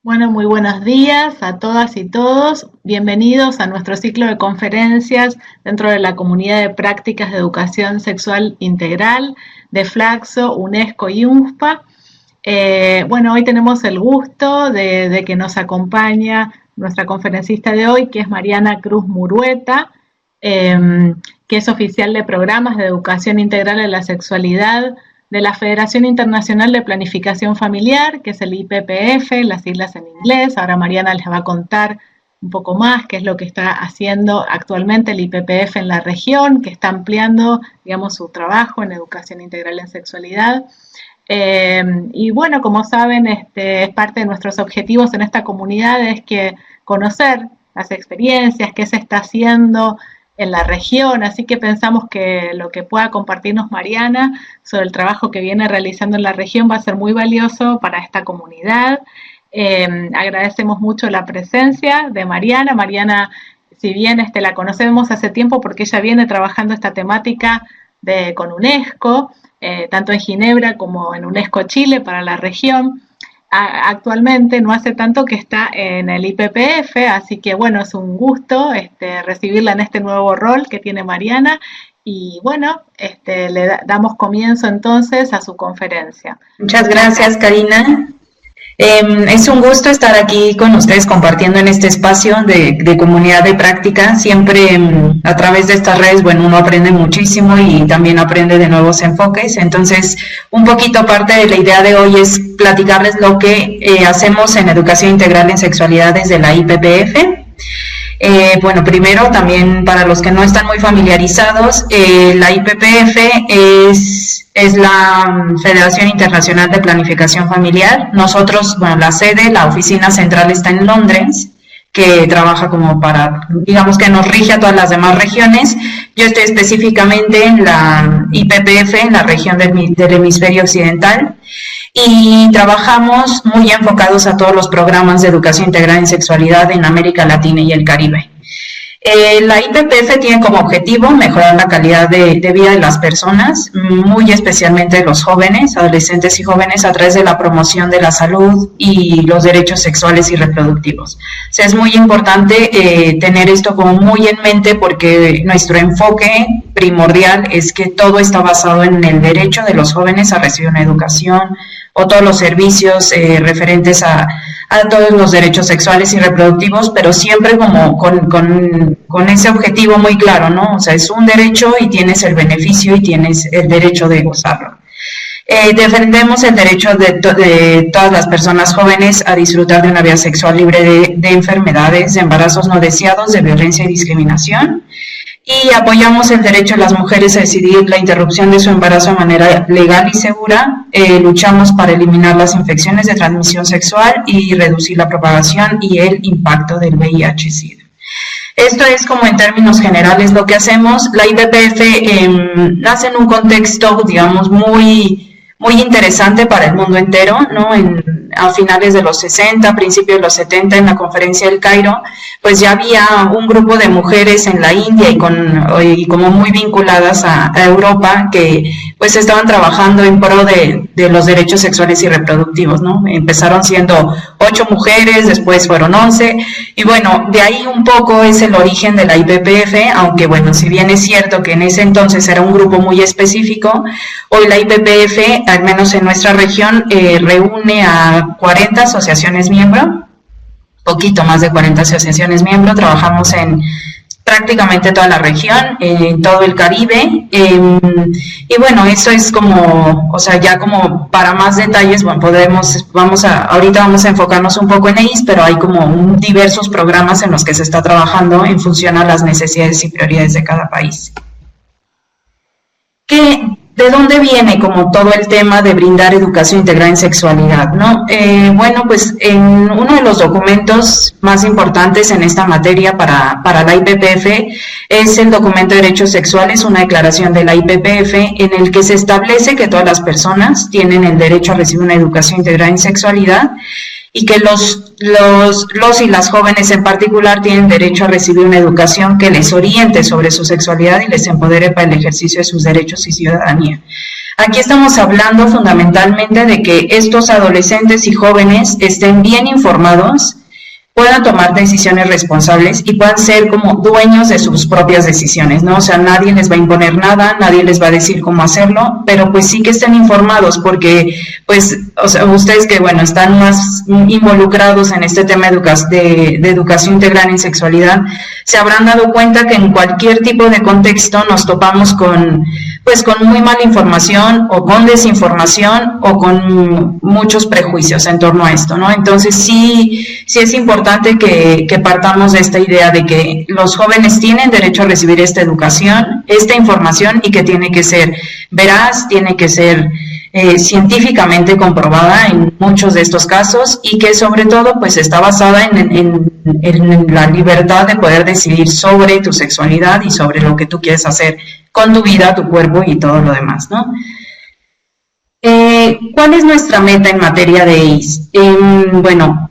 Bueno, muy buenos días a todas y todos. Bienvenidos a nuestro ciclo de conferencias dentro de la comunidad de prácticas de educación sexual integral de Flaxo, UNESCO y UNFPA. Bueno, hoy tenemos el gusto de que nos acompaña nuestra conferencista de hoy, que es Mariana Cruz Murueta, que es oficial de programas de educación integral en la sexualidad de la Federación Internacional de Planificación Familiar, que es el IPPF, las siglas en inglés. Ahora Mariana les va a contar un poco más qué es lo que está haciendo actualmente el IPPF en la región, que está ampliando, digamos, su trabajo en educación integral en sexualidad. Y bueno, como saben, es parte de nuestros objetivos en esta comunidad es que conocer las experiencias, qué se está haciendo en la región, así que pensamos que lo que pueda compartirnos Mariana sobre el trabajo que viene realizando en la región va a ser muy valioso para esta comunidad. Agradecemos mucho la presencia de Mariana. Mariana, si bien la conocemos hace tiempo porque ella viene trabajando esta temática con UNESCO, tanto en Ginebra como en UNESCO Chile para la región. Actualmente no hace tanto que está en el IPPF, así que bueno, es un gusto recibirla en este nuevo rol que tiene Mariana y bueno, le damos comienzo entonces a su conferencia. Muchas gracias, Karina. Es un gusto estar aquí con ustedes compartiendo en este espacio de comunidad de práctica. Siempre a través de estas redes, bueno, uno aprende muchísimo y también aprende de nuevos enfoques. Entonces, un poquito parte de la idea de hoy es platicarles lo que hacemos en educación integral en sexualidad desde la IPPF. Bueno, primero también para los que no están muy familiarizados, la IPPF es la Federación Internacional de Planificación Familiar. Nosotros, bueno, la sede, la oficina central está en Londres, que trabaja como para, digamos que nos rige a todas las demás regiones. Yo estoy específicamente en la IPPF, en la región del hemisferio occidental, y trabajamos muy enfocados a todos los programas de educación integral en sexualidad en América Latina y el Caribe. La IPPF tiene como objetivo mejorar la calidad de vida de las personas, muy especialmente de los jóvenes, adolescentes y jóvenes, a través de la promoción de la salud y los derechos sexuales y reproductivos. O sea, es muy importante tener esto como muy en mente porque nuestro enfoque primordial es que todo está basado en el derecho de los jóvenes a recibir una educación o todos los servicios referentes a todos los derechos sexuales y reproductivos, pero siempre como con ese objetivo muy claro, ¿no? O sea, es un derecho y tienes el beneficio y tienes el derecho de gozarlo. Defendemos el derecho de todas las personas jóvenes a disfrutar de una vida sexual libre de enfermedades, de embarazos no deseados, de violencia y discriminación. Y apoyamos el derecho de las mujeres a decidir la interrupción de su embarazo de manera legal y segura. Luchamos para eliminar las infecciones de transmisión sexual y reducir la propagación y el impacto del VIH-Sida. Esto es como en términos generales lo que hacemos. La IPPF nace en un contexto, digamos, muy interesante para el mundo entero, ¿no? A finales de los 60, principios de los 70, en la conferencia del Cairo, pues ya había un grupo de mujeres en la India y como muy vinculadas a Europa que pues estaban trabajando en pro de los derechos sexuales y reproductivos, ¿no? Empezaron siendo 8 mujeres, después fueron 11, y bueno, de ahí un poco es el origen de la IPPF, aunque bueno, si bien es cierto que en ese entonces era un grupo muy específico, hoy la IPPF, al menos en nuestra región, reúne a 40 asociaciones miembro, poquito más de 40 asociaciones miembro. Trabajamos en prácticamente toda la región, en todo el Caribe, y bueno, eso es como, o sea, ya como para más detalles, bueno, ahorita vamos a enfocarnos un poco en EIS, pero hay como diversos programas en los que se está trabajando en función a las necesidades y prioridades de cada país. ¿De dónde viene como todo el tema de brindar educación integral en sexualidad, no? Bueno, pues en uno de los documentos más importantes en esta materia para la IPPF es el documento de derechos sexuales, una declaración de la IPPF en el que se establece que todas las personas tienen el derecho a recibir una educación integral en sexualidad y que los y las jóvenes en particular tienen derecho a recibir una educación que les oriente sobre su sexualidad y les empodere para el ejercicio de sus derechos y ciudadanía. Aquí estamos hablando fundamentalmente de que estos adolescentes y jóvenes estén bien informados, puedan tomar decisiones responsables y puedan ser como dueños de sus propias decisiones, ¿no? O sea, nadie les va a imponer nada, nadie les va a decir cómo hacerlo, pero pues sí que estén informados porque, pues, o sea, ustedes que, bueno, están más involucrados en este tema de educación integral en sexualidad, se habrán dado cuenta que en cualquier tipo de contexto nos topamos con muy mala información o con desinformación o con muchos prejuicios en torno a esto, ¿no? Entonces sí es importante que partamos de esta idea de que los jóvenes tienen derecho a recibir esta educación, esta información, y que tiene que ser veraz, tiene que ser científicamente comprobada en muchos de estos casos, y que sobre todo pues está basada en la libertad de poder decidir sobre tu sexualidad y sobre lo que tú quieres hacer con tu vida, tu cuerpo y todo lo demás, ¿no? ¿Cuál es nuestra meta en materia de EIS? Bueno,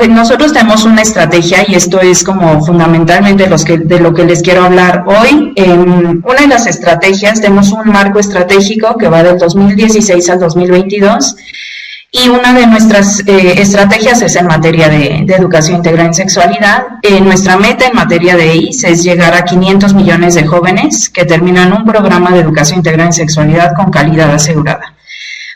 nosotros tenemos una estrategia, y esto es como fundamentalmente de lo que les quiero hablar hoy. Una de las estrategias, tenemos un marco estratégico que va del 2016 al 2022, y una de nuestras estrategias es en materia de educación integral en sexualidad. Nuestra meta en materia de EIS es llegar a 500 millones de jóvenes que terminan un programa de educación integral en sexualidad con calidad asegurada.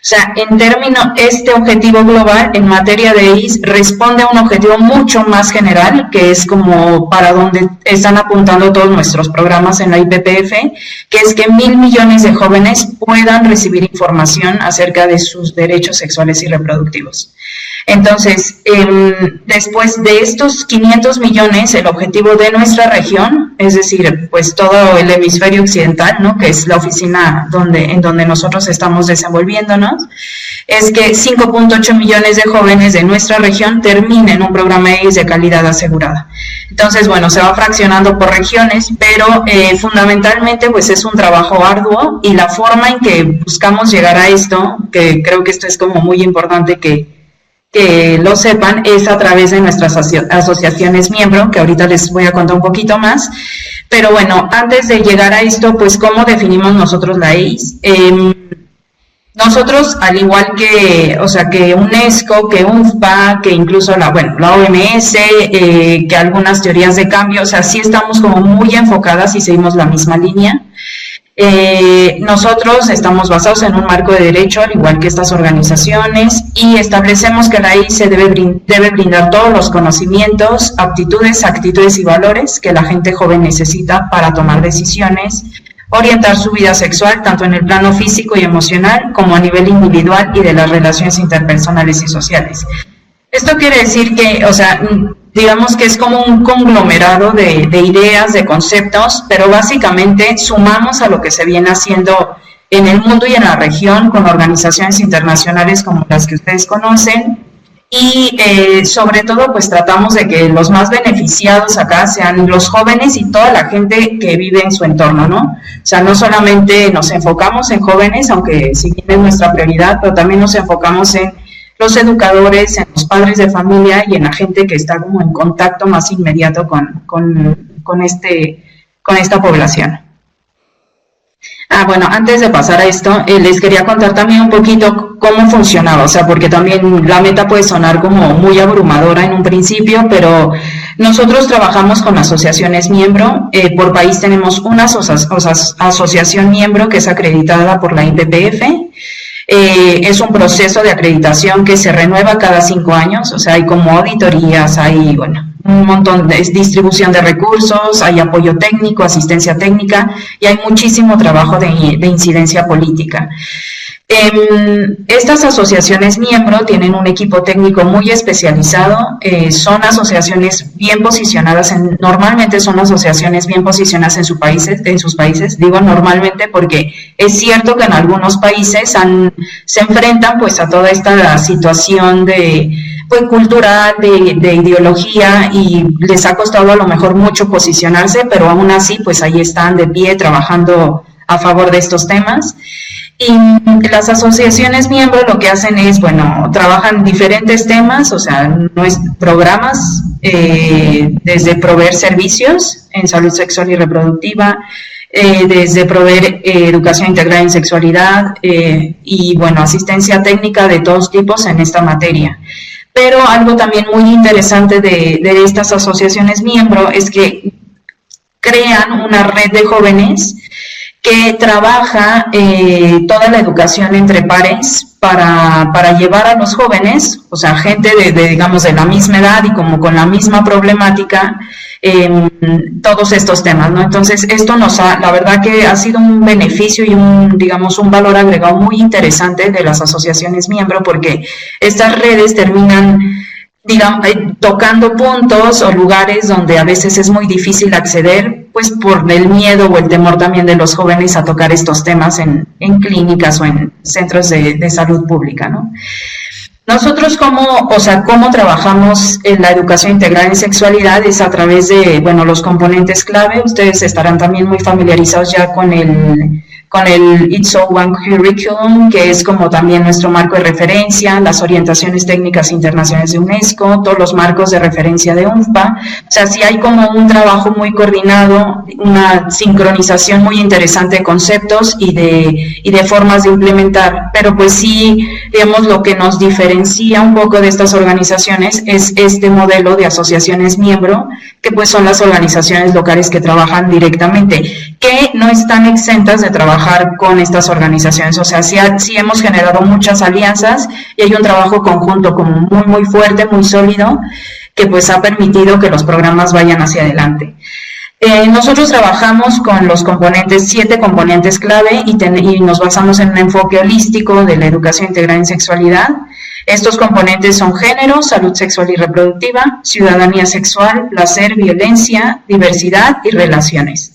O sea, en términos, este objetivo global en materia de EIS responde a un objetivo mucho más general, que es como para donde están apuntando todos nuestros programas en la IPPF, que es que 1.000 millones de jóvenes puedan recibir información acerca de sus derechos sexuales y reproductivos. Entonces, después de estos 500 millones, el objetivo de nuestra región, es decir, pues todo el hemisferio occidental, ¿no?, que es la oficina en donde nosotros estamos desenvolviéndonos, es que 5.8 millones de jóvenes de nuestra región terminen un programa EIS de calidad asegurada. Entonces, bueno, se va fraccionando por regiones, pero fundamentalmente pues es un trabajo arduo, y la forma en que buscamos llegar a esto, que creo que esto es como muy importante que lo sepan, es a través de nuestras asociaciones miembro, que ahorita les voy a contar un poquito más. Pero bueno, antes de llegar a esto, pues ¿cómo definimos nosotros la EIS? Nosotros, al igual que UNESCO, que UNFPA, que incluso la OMS, que algunas teorías de cambio, o sea, sí estamos como muy enfocadas y seguimos la misma línea. Nosotros estamos basados en un marco de derecho, al igual que estas organizaciones, y establecemos que la EIS se debe brindar todos los conocimientos, aptitudes, actitudes y valores que la gente joven necesita para tomar decisiones, orientar su vida sexual tanto en el plano físico y emocional como a nivel individual y de las relaciones interpersonales y sociales. Esto quiere decir que, o sea, digamos que es como un conglomerado de ideas, de conceptos, pero básicamente sumamos a lo que se viene haciendo en el mundo y en la región con organizaciones internacionales como las que ustedes conocen, y sobre todo pues tratamos de que los más beneficiados acá sean los jóvenes y toda la gente que vive en su entorno, ¿no? O sea, no solamente nos enfocamos en jóvenes, aunque sí tienen nuestra prioridad, pero también nos enfocamos en los educadores, en los padres de familia y en la gente que está como en contacto más inmediato con esta población. Bueno, antes de pasar a esto, les quería contar también un poquito cómo funcionaba, o sea, porque también la meta puede sonar como muy abrumadora en un principio, pero nosotros trabajamos con asociaciones miembro. Por país tenemos una asociación miembro que es acreditada por la IPPF. Es un proceso de acreditación que se renueva cada 5 años, o sea, hay como auditorías, hay, bueno, un montón de distribución de recursos, hay apoyo técnico, asistencia técnica, y hay muchísimo trabajo de incidencia política. Estas asociaciones miembro tienen un equipo técnico muy especializado, son asociaciones bien posicionadas, normalmente son asociaciones bien posicionadas en sus países, digo normalmente porque es cierto que en algunos países se enfrentan pues a toda esta situación pues cultural, de ideología, y les ha costado a lo mejor mucho posicionarse, pero aún así pues ahí están de pie trabajando a favor de estos temas. Y las asociaciones miembros lo que hacen es, bueno, trabajan diferentes temas, o sea, programas desde proveer servicios en salud sexual y reproductiva, desde proveer educación integral en sexualidad y, bueno, asistencia técnica de todos tipos en esta materia. Pero algo también muy interesante de estas asociaciones miembro es que crean una red de jóvenes que trabaja toda la educación entre pares para llevar a los jóvenes, o sea, gente digamos, de la misma edad y como con la misma problemática, todos estos temas, ¿no? Entonces, esto la verdad que ha sido un beneficio y digamos, un valor agregado muy interesante de las asociaciones miembro, porque estas redes terminan, digamos, tocando puntos o lugares donde a veces es muy difícil acceder, pues por el miedo o el temor también de los jóvenes a tocar estos temas en clínicas o en centros de salud pública, ¿no? Nosotros cómo trabajamos en la educación integral en sexualidad es a través de, bueno, los componentes clave. Ustedes estarán también muy familiarizados ya con el It's All One Curriculum, que es como también nuestro marco de referencia, las orientaciones técnicas internacionales de UNESCO, todos los marcos de referencia de UNFPA. O sea, sí hay como un trabajo muy coordinado, una sincronización muy interesante de conceptos y de formas de implementar, pero pues sí, digamos, lo que nos diferencia un poco de estas organizaciones es este modelo de asociaciones miembro, que pues son las organizaciones locales que trabajan directamente, que no están exentas de trabajar con estas organizaciones. O sea, sí hemos generado muchas alianzas y hay un trabajo conjunto como muy, muy fuerte, muy sólido, que pues ha permitido que los programas vayan hacia adelante. Nosotros trabajamos con los 7 componentes clave y nos basamos en un enfoque holístico de la educación integral en sexualidad. Estos componentes son género, salud sexual y reproductiva, ciudadanía sexual, placer, violencia, diversidad y relaciones.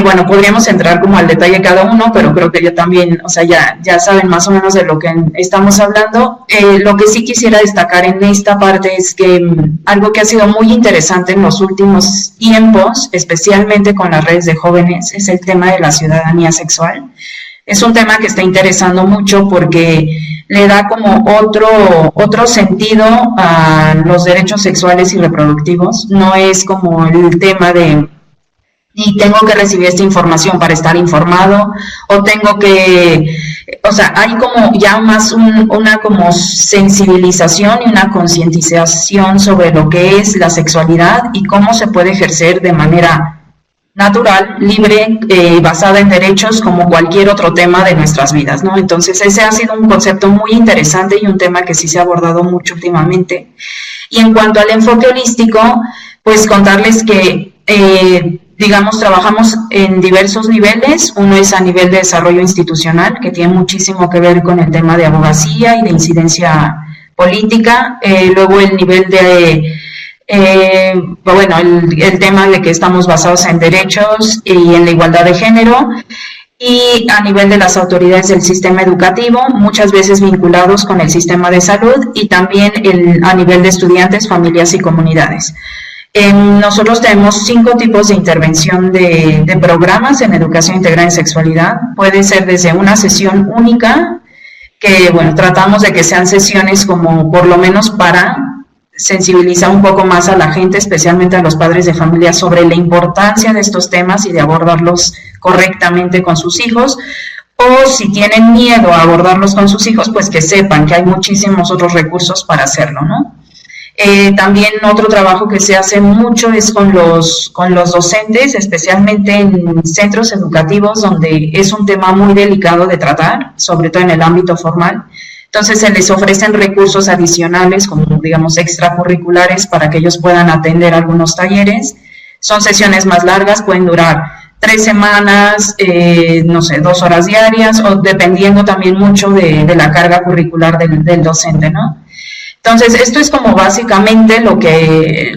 Bueno, podríamos entrar como al detalle cada uno, pero creo que yo también, o sea, ya saben más o menos de lo que estamos hablando. Lo que sí quisiera destacar en esta parte es que algo que ha sido muy interesante en los últimos tiempos, especialmente con las redes de jóvenes, es el tema de la ciudadanía sexual. Es un tema que está interesando mucho porque le da como otro sentido a los derechos sexuales y reproductivos. No es como el tema de y tengo que recibir esta información para estar informado, o tengo que, o sea, hay como ya más una como sensibilización y una concientización sobre lo que es la sexualidad y cómo se puede ejercer de manera natural, libre, basada en derechos como cualquier otro tema de nuestras vidas, ¿no? Entonces ese ha sido un concepto muy interesante y un tema que sí se ha abordado mucho últimamente. Y en cuanto al enfoque holístico, pues contarles que digamos, trabajamos en diversos niveles. Uno es a nivel de desarrollo institucional, que tiene muchísimo que ver con el tema de abogacía y de incidencia política. Luego el nivel de, bueno, el tema de que estamos basados en derechos y en la igualdad de género. Y a nivel de las autoridades del sistema educativo, muchas veces vinculados con el sistema de salud, y también a nivel de estudiantes, familias y comunidades. Nosotros tenemos 5 tipos de intervención de programas en educación integral en sexualidad. Puede ser desde una sesión única, que bueno, tratamos de que sean sesiones como por lo menos para sensibilizar un poco más a la gente, especialmente a los padres de familia, sobre la importancia de estos temas y de abordarlos correctamente con sus hijos. O si tienen miedo a abordarlos con sus hijos, pues que sepan que hay muchísimos otros recursos para hacerlo, ¿no? También otro trabajo que se hace mucho es con los docentes, especialmente en centros educativos donde es un tema muy delicado de tratar, sobre todo en el ámbito formal. Entonces se les ofrecen recursos adicionales, como digamos extracurriculares, para que ellos puedan atender algunos talleres. Son sesiones más largas, pueden durar 3 semanas, no sé, 2 horas diarias, o dependiendo también mucho de la carga curricular del docente, ¿no? Entonces, esto es como básicamente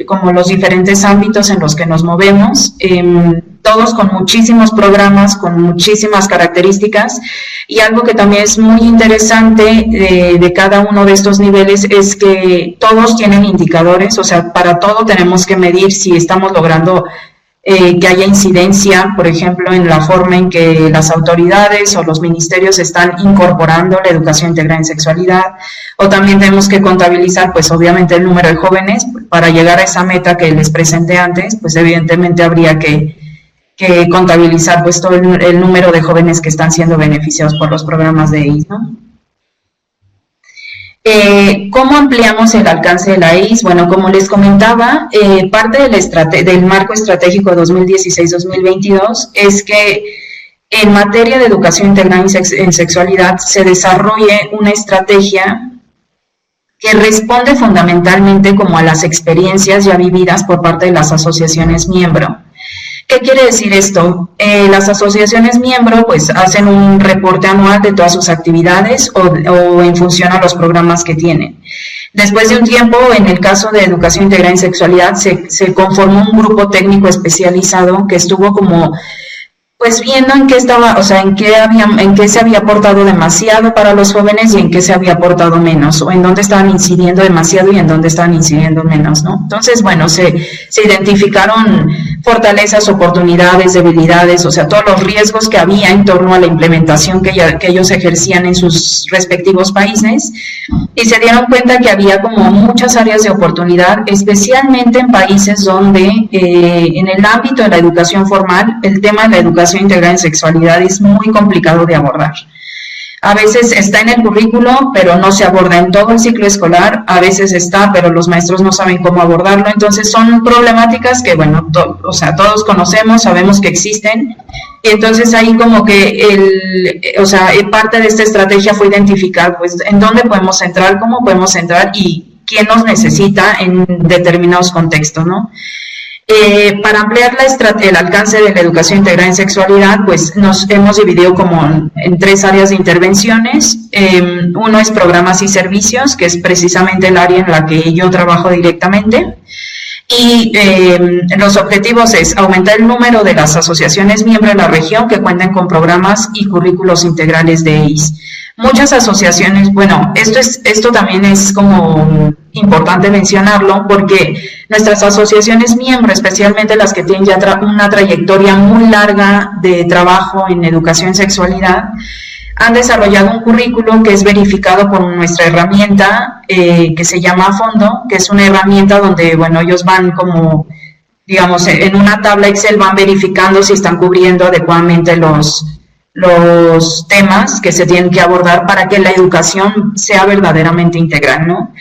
como los diferentes ámbitos en los que nos movemos, todos con muchísimos programas, con muchísimas características, y algo que también es muy interesante de cada uno de estos niveles es que todos tienen indicadores. O sea, para todo tenemos que medir si estamos logrando que haya incidencia, por ejemplo, en la forma en que las autoridades o los ministerios están incorporando la educación integral en sexualidad, o también tenemos que contabilizar, pues obviamente, el número de jóvenes. Para llegar a esa meta que les presenté antes, pues evidentemente habría que contabilizar pues todo el número de jóvenes que están siendo beneficiados por los programas de EIS, ¿no? ¿Cómo ampliamos el alcance de la EIS? Bueno, como les comentaba, parte del marco estratégico 2016-2022 es que en materia de educación integral en sexualidad se desarrolle una estrategia que responde fundamentalmente como a las experiencias ya vividas por parte de las asociaciones miembro. ¿Qué quiere decir esto? Las asociaciones miembro pues hacen un reporte anual de todas sus actividades o en función a los programas que tienen. Después de un tiempo, en el caso de educación integral en sexualidad, se conformó un grupo técnico especializado que estuvo como pues viendo en qué estaba, o sea, en qué se había aportado demasiado para los jóvenes y en qué se había aportado menos, o en dónde estaban incidiendo demasiado y en dónde estaban incidiendo menos, ¿no? Entonces, bueno, se identificaron fortalezas, oportunidades, debilidades, o sea, todos los riesgos que había en torno a la implementación que ellos ejercían en sus respectivos países, y se dieron cuenta que había como muchas áreas de oportunidad, especialmente en países donde en el ámbito de la educación formal, el tema de la educación integral en sexualidad es muy complicado de abordar. A veces está en el currículo, pero no se aborda en todo el ciclo escolar, a veces está, pero los maestros no saben cómo abordarlo, entonces son problemáticas que, bueno, todos conocemos, sabemos que existen, y entonces ahí como que parte de esta estrategia fue identificar, pues, en dónde podemos entrar, cómo podemos entrar y quién nos necesita en determinados contextos, ¿no? Para ampliar el alcance de la educación integral en sexualidad, pues nos hemos dividido como en 3 áreas de intervenciones. Uno es programas y servicios, que es precisamente el área en la que yo trabajo directamente. Y los objetivos es aumentar el número de las asociaciones miembros de la región que cuenten con programas y currículos integrales de EIS. Muchas asociaciones, bueno, esto también es como importante mencionarlo porque nuestras asociaciones miembros, especialmente las que tienen ya una trayectoria muy larga de trabajo en educación en sexualidad, han desarrollado un currículo que es verificado por nuestra herramienta que se llama A Fondo, que es una herramienta donde, bueno, ellos van como, digamos, en una tabla Excel van verificando si están cubriendo adecuadamente los temas que se tienen que abordar para que la educación sea verdaderamente integral, ¿no?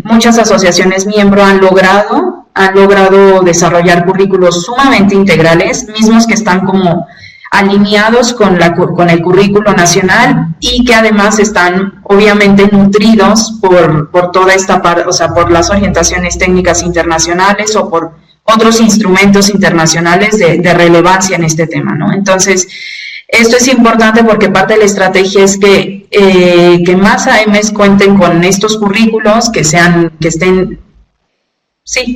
Muchas asociaciones miembro han logrado desarrollar currículos sumamente integrales, mismos que están como alineados con el currículo nacional y que además están obviamente nutridos por toda esta parte, o sea, por las orientaciones técnicas internacionales o por otros instrumentos internacionales de relevancia en este tema, ¿no? Entonces, esto es importante porque parte de la estrategia es que más AMs cuenten con estos currículos que estén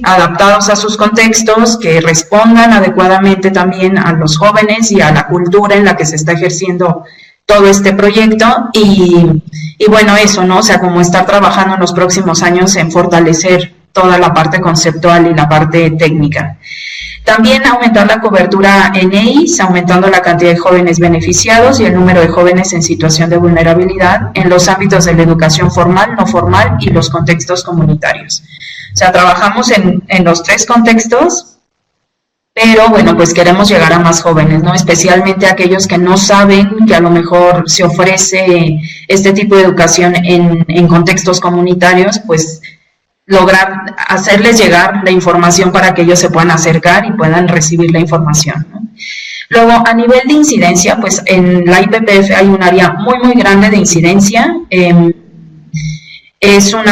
adaptados a sus contextos, que respondan adecuadamente también a los jóvenes y a la cultura en la que se está ejerciendo todo este proyecto y bueno, eso, ¿no? O sea, como estar trabajando en los próximos años en fortalecer toda la parte conceptual y la parte técnica. También aumentar la cobertura en EIS, aumentando la cantidad de jóvenes beneficiados y el número de jóvenes en situación de vulnerabilidad en los ámbitos de la educación formal, no formal y los contextos comunitarios. O sea, trabajamos en los 3 contextos, pero bueno, pues queremos llegar a más jóvenes, ¿no? Especialmente aquellos que no saben que a lo mejor se ofrece este tipo de educación en contextos comunitarios, pues lograr hacerles llegar la información para que ellos se puedan acercar y puedan recibir la información, ¿no? Luego, a nivel de incidencia, pues en la IPPF hay un área muy, muy grande de incidencia. Es un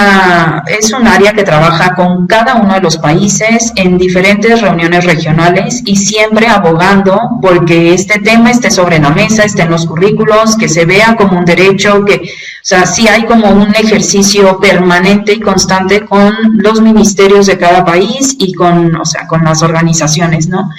área que trabaja con cada uno de los países en diferentes reuniones regionales y siempre abogando porque este tema esté sobre la mesa, esté en los currículos, que se vea como un derecho, o sea, sí hay como un ejercicio permanente y constante con los ministerios de cada país y con las organizaciones, ¿no?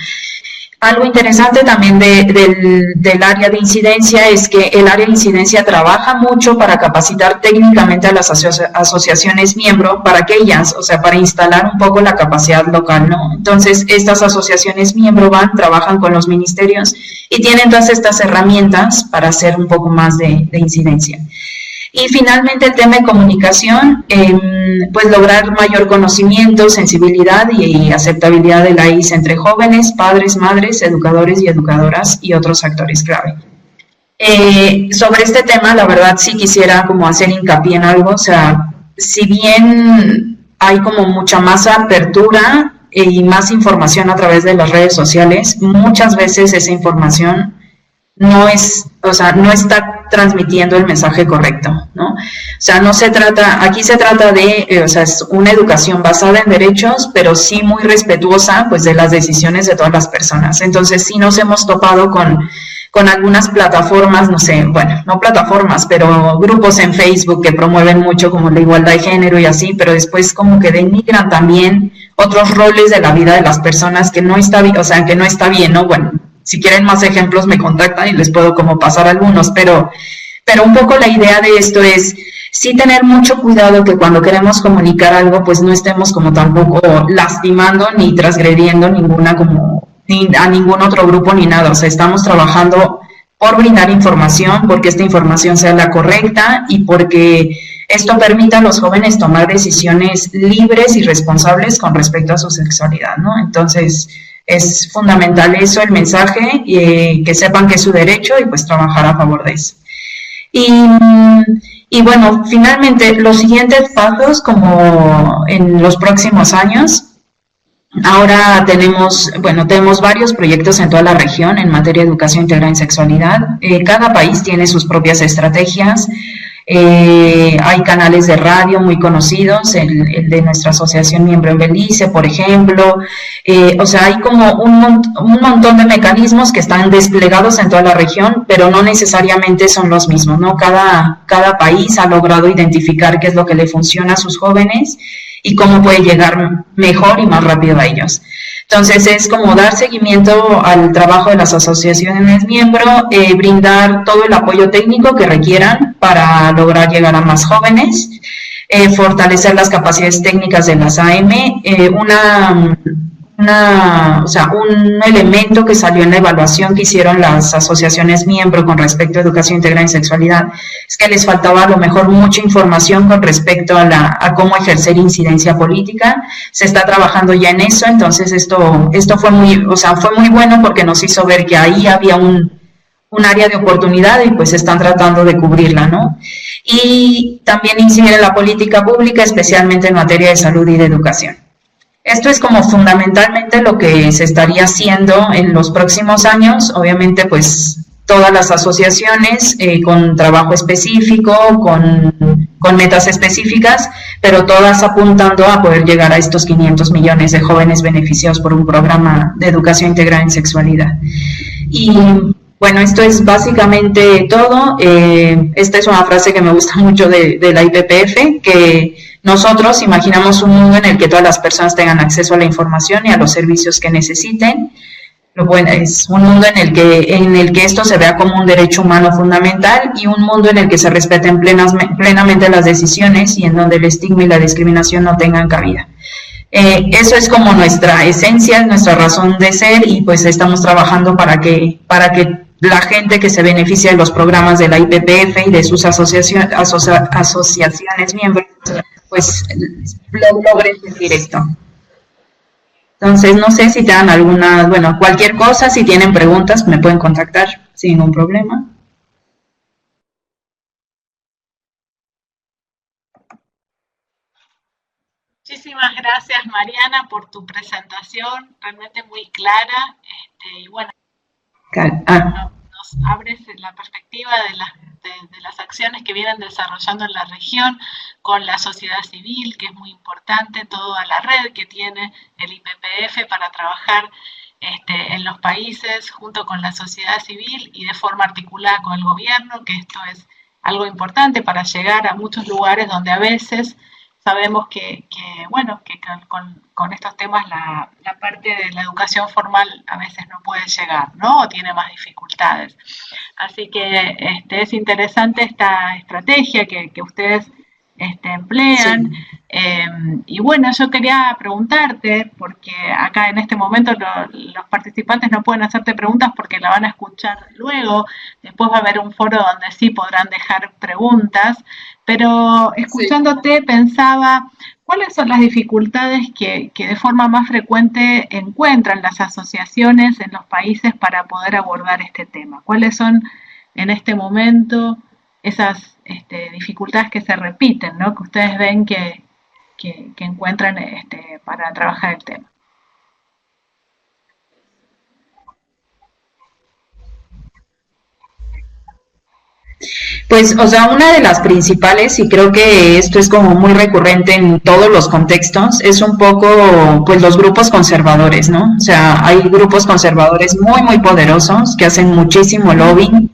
Algo interesante también del área de incidencia es que el área de incidencia trabaja mucho para capacitar técnicamente a las asociaciones miembro para que ellas, o sea, para instalar un poco la capacidad local, ¿no? Entonces, estas asociaciones miembro trabajan con los ministerios y tienen todas estas herramientas para hacer un poco más de incidencia. Y finalmente el tema de comunicación, pues lograr mayor conocimiento, sensibilidad y aceptabilidad de la ICE entre jóvenes, padres, madres, educadores y educadoras y otros actores clave. Sobre este tema, la verdad sí quisiera como hacer hincapié en algo, o sea, si bien hay como mucha más apertura y más información a través de las redes sociales, muchas veces esa información no es, o sea, no está transmitiendo el mensaje correcto, ¿no? O sea, no se trata, aquí se trata de, o sea, es una educación basada en derechos, pero sí muy respetuosa, pues, de las decisiones de todas las personas. Entonces, sí nos hemos topado con algunas plataformas, no sé, bueno, no plataformas, pero grupos en Facebook que promueven mucho como la igualdad de género y así, pero después como que denigran también otros roles de la vida de las personas que no está bien, o sea, que no está bien, ¿no? Bueno, si quieren más ejemplos me contactan y les puedo como pasar algunos, pero un poco la idea de esto es sí tener mucho cuidado que cuando queremos comunicar algo, pues no estemos como tampoco lastimando ni transgrediendo ninguna como ni a ningún otro grupo ni nada, o sea, estamos trabajando por brindar información, porque esta información sea la correcta y porque esto permita a los jóvenes tomar decisiones libres y responsables con respecto a su sexualidad, ¿no? Entonces, es fundamental eso, el mensaje, que sepan que es su derecho y pues trabajar a favor de eso. Y bueno, finalmente, los siguientes pasos como en los próximos años. Ahora tenemos, bueno, tenemos varios proyectos en toda la región en materia de educación integral en sexualidad. Cada país tiene sus propias estrategias. Hay canales de radio muy conocidos, el de nuestra asociación miembro en Belice, por ejemplo. O sea, hay como un montón de mecanismos que están desplegados en toda la región, pero no necesariamente son los mismos, ¿no? Cada país ha logrado identificar qué es lo que le funciona a sus jóvenes y cómo puede llegar mejor y más rápido a ellos. Entonces es como dar seguimiento al trabajo de las asociaciones miembro, brindar todo el apoyo técnico que requieran para lograr llegar a más jóvenes, fortalecer las capacidades técnicas de las AM, o sea, un elemento que salió en la evaluación que hicieron las asociaciones miembro con respecto a educación integral en sexualidad, es que les faltaba a lo mejor mucha información con respecto a cómo ejercer incidencia política. Se está trabajando ya en eso, entonces esto fue muy bueno porque nos hizo ver que ahí había un área de oportunidad y pues están tratando de cubrirla, ¿no? Y también incidir en la política pública, especialmente en materia de salud y de educación. Esto es como fundamentalmente lo que se estaría haciendo en los próximos años, obviamente pues todas las asociaciones con trabajo específico, con metas específicas, pero todas apuntando a poder llegar a estos 500 millones de jóvenes beneficiados por un programa de educación integral en sexualidad. Y bueno, esto es básicamente todo. Esta es una frase que me gusta mucho de la IPPF, que nosotros imaginamos un mundo en el que todas las personas tengan acceso a la información y a los servicios que necesiten. Lo bueno es un mundo en el que esto se vea como un derecho humano fundamental y un mundo en el que se respeten plenamente las decisiones y en donde el estigma y la discriminación no tengan cabida. Eso es como nuestra esencia, nuestra razón de ser y pues estamos trabajando para que la gente que se beneficia de los programas de la IPPF y de sus asociaciones miembros pues logren decir esto. Entonces, no sé si te dan cualquier cosa, si tienen preguntas, me pueden contactar sin ningún problema. Muchísimas gracias, Mariana, por tu presentación, realmente muy clara, y bueno, nos abres la perspectiva de las acciones que vienen desarrollando en la región con la sociedad civil, que es muy importante, toda la red que tiene el IPPF para trabajar en los países junto con la sociedad civil y de forma articulada con el gobierno, que esto es algo importante para llegar a muchos lugares donde a veces sabemos que con estos temas la parte de la educación formal a veces no puede llegar, ¿no? O tiene más dificultades. Así que es interesante esta estrategia que ustedes emplean. Sí. Y bueno, yo quería preguntarte, porque acá en este momento los participantes no pueden hacerte preguntas porque la van a escuchar luego, después va a haber un foro donde sí podrán dejar preguntas, pero Sí. escuchándote pensaba, ¿cuáles son las dificultades que de forma más frecuente encuentran las asociaciones en los países para poder abordar este tema? ¿Cuáles son en este momento esas dificultades que se repiten, ¿no? Que ustedes ven que encuentran para trabajar el tema? Pues, o sea, una de las principales, y creo que esto es como muy recurrente en todos los contextos, es un poco, pues, los grupos conservadores, ¿no? O sea, hay grupos conservadores muy, muy poderosos que hacen muchísimo lobbying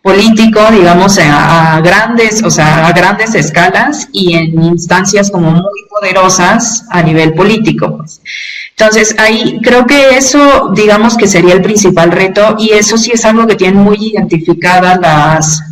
político, digamos, a grandes, o sea, a grandes escalas y en instancias como muy poderosas a nivel político, pues. Entonces, ahí creo que eso, digamos que sería el principal reto y eso sí es algo que tienen muy identificadas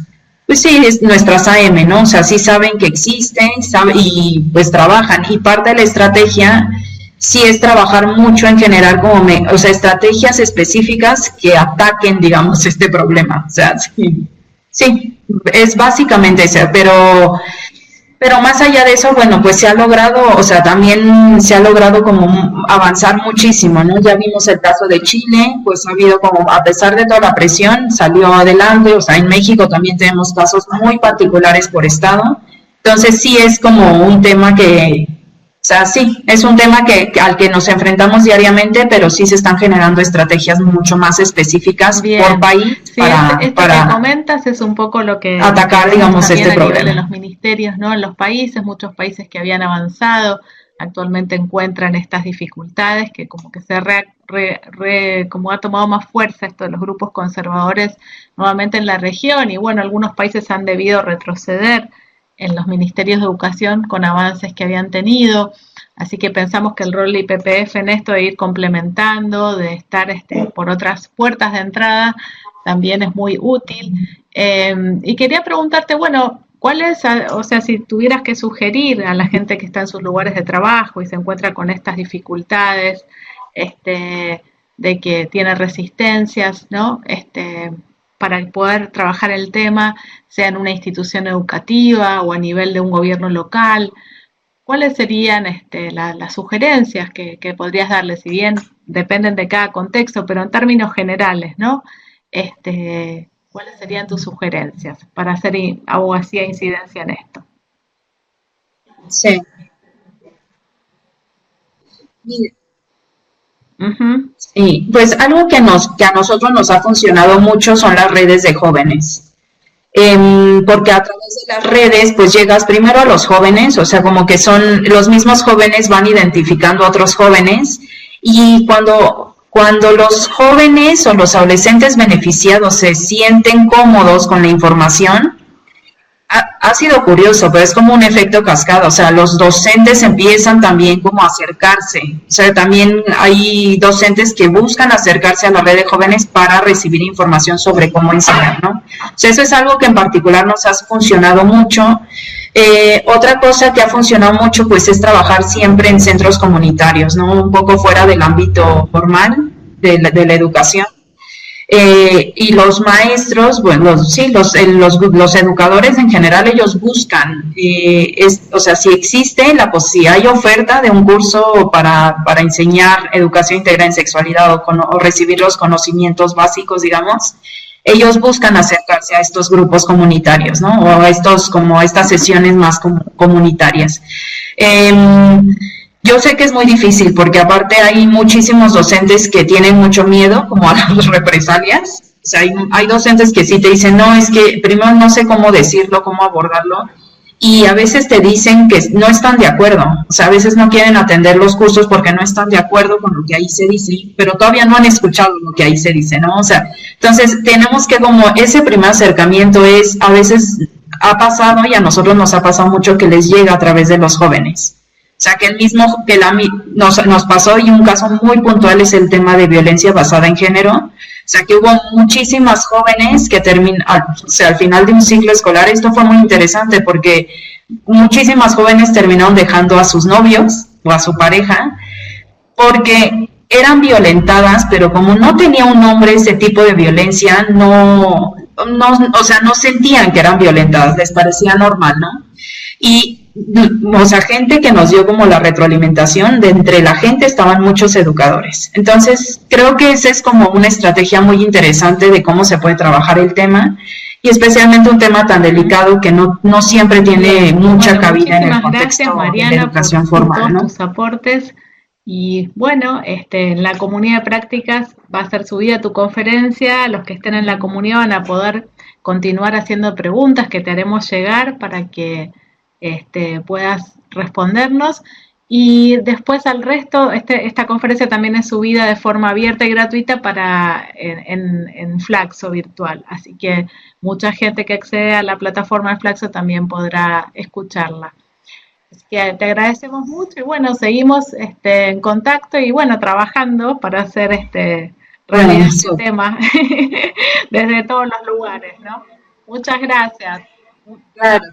pues sí, es nuestras AM, ¿no? O sea, sí saben que existen y pues trabajan. Y parte de la estrategia sí es trabajar mucho en generar o sea, estrategias específicas que ataquen, digamos, este problema. O sea, sí, sí es básicamente eso, pero más allá de eso, bueno, pues se ha logrado, o sea, también se ha logrado como avanzar muchísimo, ¿no? Ya vimos el caso de Chile, pues ha habido como, a pesar de toda la presión, salió adelante, o sea, en México también tenemos casos muy particulares por estado, entonces sí es como un tema o sea, sí, es un tema al que nos enfrentamos diariamente, pero sí se están generando estrategias mucho más específicas por Bien, país sí, esto que comentas es un poco lo que atacar, vemos digamos, también este a nivel de problema. los ministerios, ¿no? En los países, muchos países que habían avanzado actualmente encuentran estas dificultades que como que como ha tomado más fuerza esto de los grupos conservadores nuevamente en la región y bueno, algunos países han debido retroceder en los ministerios de educación con avances que habían tenido. Así que pensamos que el rol de IPPF en esto de ir complementando, de estar por otras puertas de entrada, también es muy útil. Y quería preguntarte, bueno, ¿cuál es, o sea, si tuvieras que sugerir a la gente que está en sus lugares de trabajo y se encuentra con estas dificultades, de que tiene resistencias, ¿no? Para poder trabajar el tema, sea en una institución educativa o a nivel de un gobierno local, ¿cuáles serían las sugerencias que podrías darle? Si bien dependen de cada contexto, pero en términos generales, ¿no? ¿Cuáles serían tus sugerencias para hacer abogacía e incidencia en esto? Sí. Ujú. Sí, pues algo que a nosotros nos ha funcionado mucho son las redes de jóvenes. Porque a través de las redes pues llegas primero a los jóvenes, o sea, como que son los mismos jóvenes van identificando a otros jóvenes y cuando los jóvenes o los adolescentes beneficiados se sienten cómodos con la información, ha sido curioso, pero es como un efecto cascada, o sea, los docentes empiezan también como a acercarse, o sea, también hay docentes que buscan acercarse a la red de jóvenes para recibir información sobre cómo enseñar, ¿no? O sea, eso es algo que en particular nos ha funcionado mucho. Otra cosa que ha funcionado mucho, pues, es trabajar siempre en centros comunitarios, ¿no? Un poco fuera del ámbito formal de la educación. Y los maestros, bueno, sí, los educadores en general, ellos buscan, o sea, si existe, si hay oferta de un curso para enseñar educación integral en sexualidad o recibir los conocimientos básicos, digamos, ellos buscan acercarse a estos grupos comunitarios, ¿no? O a estas sesiones más comunitarias. Yo sé que es muy difícil porque aparte hay muchísimos docentes que tienen mucho miedo como a las represalias. O sea, hay docentes que sí te dicen, no, es que primero no sé cómo decirlo, cómo abordarlo. Y a veces te dicen que no están de acuerdo. O sea, a veces no quieren atender los cursos porque no están de acuerdo con lo que ahí se dice, pero todavía no han escuchado lo que ahí se dice, ¿no? O sea, entonces tenemos que como ese primer acercamiento a veces ha pasado y a nosotros nos ha pasado mucho que les llega a través de los jóvenes. O sea, que nos pasó y un caso muy puntual es el tema de violencia basada en género, sea, que hubo muchísimas jóvenes que o sea, al final de un ciclo escolar, esto fue muy interesante porque muchísimas jóvenes terminaron dejando a sus novios o a su pareja porque eran violentadas, pero como no tenía un nombre ese tipo de violencia, o sea, no sentían que eran violentadas, les parecía normal, ¿no? Y, o sea, gente que nos dio como la retroalimentación, de entre la gente estaban muchos educadores. Entonces, creo que esa es como una estrategia muy interesante de cómo se puede trabajar el tema, y especialmente un tema tan delicado que no siempre tiene mucha cabida en el contexto de la educación formal, ¿no? Tus aportes. Y bueno, en la comunidad de prácticas va a ser subida tu conferencia, los que estén en la comunidad van a poder continuar haciendo preguntas que te haremos llegar para que puedas respondernos. Y después al resto, esta conferencia también es subida de forma abierta y gratuita en Flaxo virtual, así que mucha gente que accede a la plataforma de Flaxo también podrá escucharla. Así que te agradecemos mucho y bueno, seguimos en contacto y bueno, trabajando para hacer realidad este tema desde todos los lugares, ¿no? Muchas gracias. Claro.